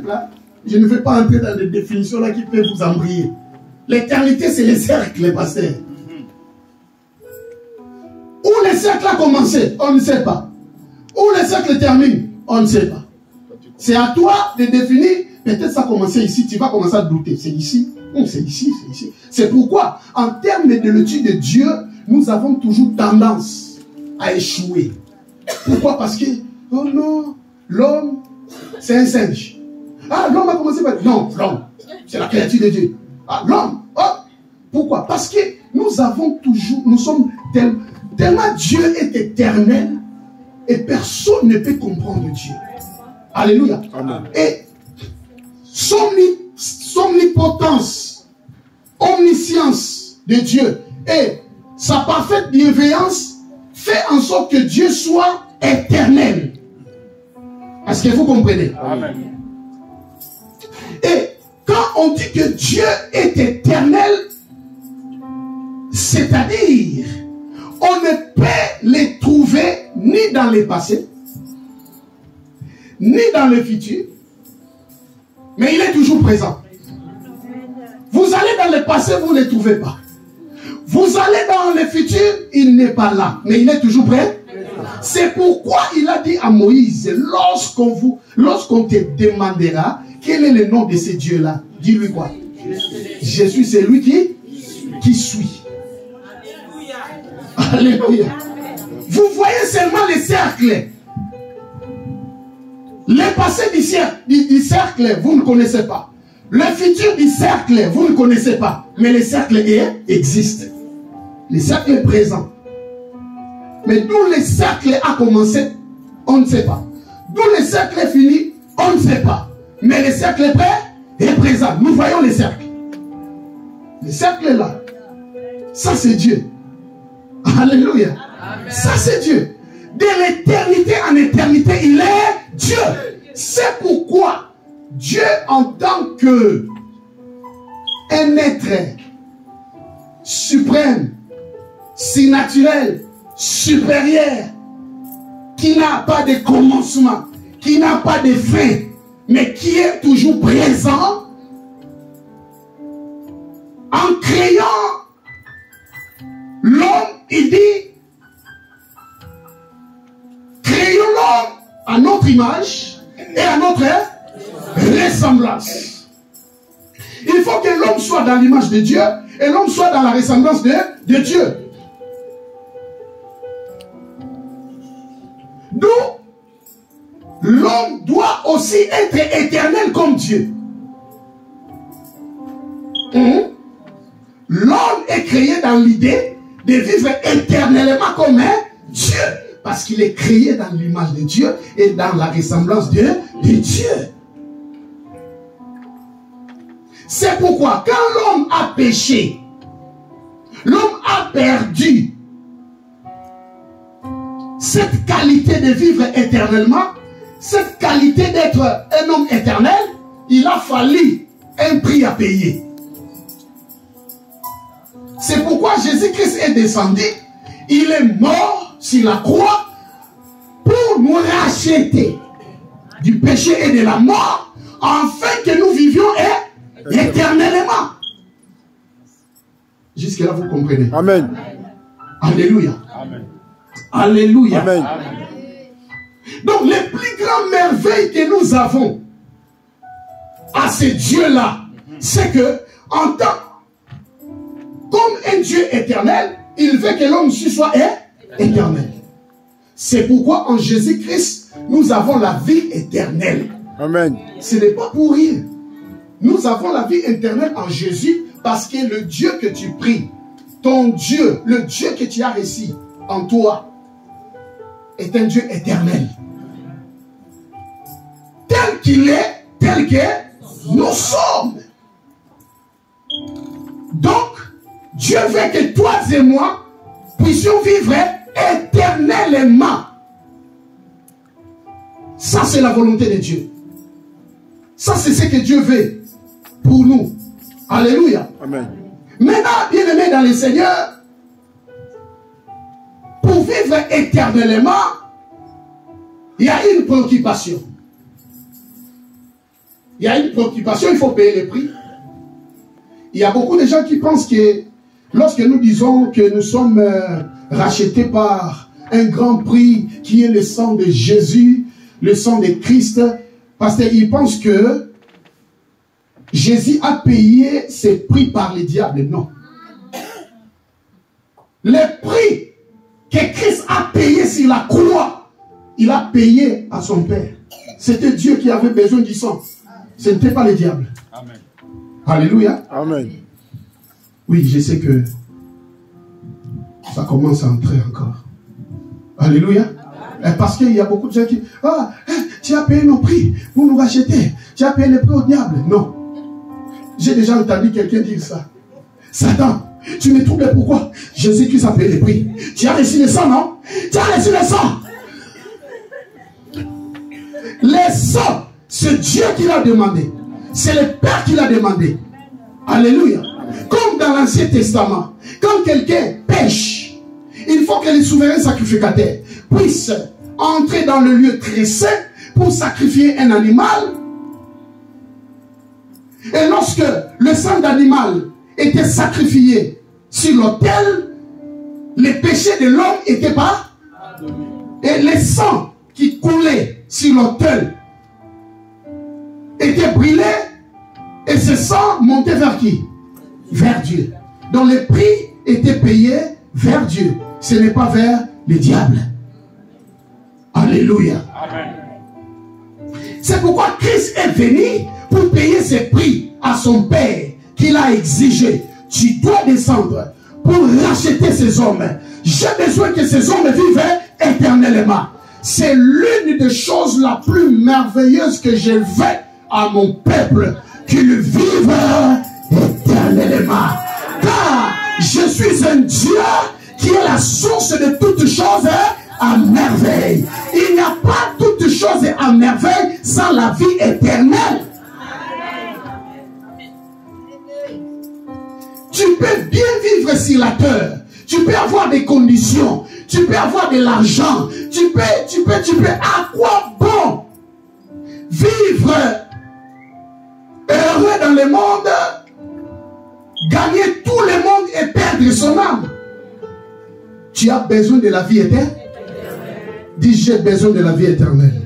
simple. Hein? Je ne vais pas entrer dans des définitions là qui peuvent vous embrayer. L'éternité, c'est les cercles, les pasteurs. Où les cercles a commencé, on ne sait pas. Où les cercles terminent, on ne sait pas. C'est à toi de définir. Peut-être ça a commencé ici, tu vas commencer à douter. C'est ici, c'est ici, c'est ici. C'est pourquoi, en termes de l'étude de Dieu, nous avons toujours tendance à échouer. Pourquoi? Parce que, oh non, l'homme, c'est un singe. Ah, l'homme a commencé par... Non, l'homme, c'est la créature de Dieu. Ah, l'homme, oh, pourquoi? Parce que nous avons toujours, nous sommes tellement Dieu est éternel et personne ne peut comprendre Dieu. Alléluia. Amen. Et son omnipotence, omniscience de Dieu et sa parfaite bienveillance fait en sorte que Dieu soit éternel. Est-ce que vous comprenez? Amen. Et quand on dit que Dieu est éternel, c'est-à-dire on ne peut les trouver ni dans le passé, ni dans le futur, mais il est toujours présent. Vous allez dans le passé, vous ne le trouvez pas. Vous allez dans le futur, il n'est pas là, mais il est toujours prêt. C'est pourquoi il a dit à Moïse, lorsqu'on te demandera quel est le nom de ce Dieu-là, dis-lui quoi? Je suis celui qui suit. Alléluia. Vous voyez seulement les cercles. Le passé du cercle, vous ne connaissez pas. Le futur du cercle, vous ne connaissez pas. Mais le cercle existe. Le cercle est présent. Mais d'où le cercle a commencé, on ne sait pas. D'où le cercle est fini, on ne sait pas. Mais le cercle est prêt, est présent. Nous voyons le cercle. Le cercle est là. Ça c'est Dieu. Alléluia. Amen. Ça c'est Dieu. De l'éternité en éternité, il est Dieu. C'est pourquoi Dieu, en tant que un être suprême, si naturel, supérieur, qui n'a pas de commencement, qui n'a pas de fin, mais qui est toujours présent, en créant l'homme, il dit, créons l'homme à notre image et à notre ressemblance. Il faut que l'homme soit dans l'image de Dieu et l'homme soit dans la ressemblance de Dieu. D'où l'homme doit aussi être éternel comme Dieu. L'homme est créé dans l'idée de vivre éternellement comme un Dieu. Parce qu'il est créé dans l'image de Dieu et dans la ressemblance de Dieu. C'est pourquoi quand l'homme a péché, l'homme a perdu cette qualité de vivre éternellement, cette qualité d'être un homme éternel, il a fallu un prix à payer. C'est pourquoi Jésus-Christ est descendu, il est mort sur la croix pour nous racheter du péché et de la mort, afin que nous vivions éternellement. Jusque-là, vous comprenez. Amen. Alléluia. Amen. Alléluia. Amen. Donc, les plus grandes merveilles que nous avons à ce Dieu-là, c'est que, en tant comme un Dieu éternel, il veut que l'homme soit éternel. C'est pourquoi en Jésus-Christ, nous avons la vie éternelle. Amen. Ce n'est pas pour rien. Nous avons la vie éternelle en Jésus parce que le Dieu que tu pries, ton Dieu, le Dieu que tu as reçu en toi, est un Dieu éternel. Tel qu'il est, tel que nous sommes. Donc, Dieu veut que toi et moi puissions vivre éternellement. Ça, c'est la volonté de Dieu. Ça, c'est ce que Dieu veut pour nous. Alléluia. Amen. Maintenant, bien-aimés dans le Seigneur, pour vivre éternellement, il y a une préoccupation. Il y a une préoccupation, il faut payer les prix. Il y a beaucoup de gens qui pensent que lorsque nous disons que nous sommes rachetés par un grand prix qui est le sang de Jésus, le sang de Christ, parce qu'ils pensent que Jésus a payé ses prix par les diables. Non. Le prix que Christ a payé sur la croix, il a payé à son Père. C'était Dieu qui avait besoin du sang. Ce n'était pas le diable. Amen. Alléluia. Amen. Oui, je sais que ça commence à entrer encore. Alléluia. Amen. Parce qu'il y a beaucoup de gens qui... Ah, tu as payé nos prix pour nous racheter. Tu as payé le prix au diable. Non. J'ai déjà entendu quelqu'un dire ça. Satan, tu me troubles pourquoi? Jésus-Christ a payé le prix. Tu as reçu le sang, non? Tu as reçu le sang. Le sang, c'est Dieu qui l'a demandé. C'est le Père qui l'a demandé. Alléluia. Comme dans l'Ancien Testament, quand quelqu'un pêche, il faut que les souverains sacrificateurs puissent entrer dans le lieu très saint pour sacrifier un animal. Et lorsque le sang d'animal était sacrifié sur l'autel, les péchés de l'homme n'étaient pas. Et le sang qui coulait sur l'autel était brûlé, et ce sang montait vers qui? Vers Dieu. Donc le prix était payé vers Dieu. Ce n'est pas vers le diable. Alléluia. Amen. C'est pourquoi Christ est venu pour payer ses prix à son Père qu'il a exigé. Tu dois descendre pour racheter ces hommes. J'ai besoin que ces hommes vivent éternellement. C'est l'une des choses la plus merveilleuse que je veux à mon peuple, qu'il vive éternellement. Car je suis un Dieu qui est la source de toutes choses à merveille. Il n'y a pas toutes choses à merveille sans la vie éternelle. Tu peux bien vivre sur la terre. Tu peux avoir des conditions. Tu peux avoir de l'argent. Tu peux. À quoi bon vivre heureux dans le monde, gagner tout le monde et perdre son âme? Tu as besoin de la vie éternelle. Dis, j'ai besoin de la vie éternelle.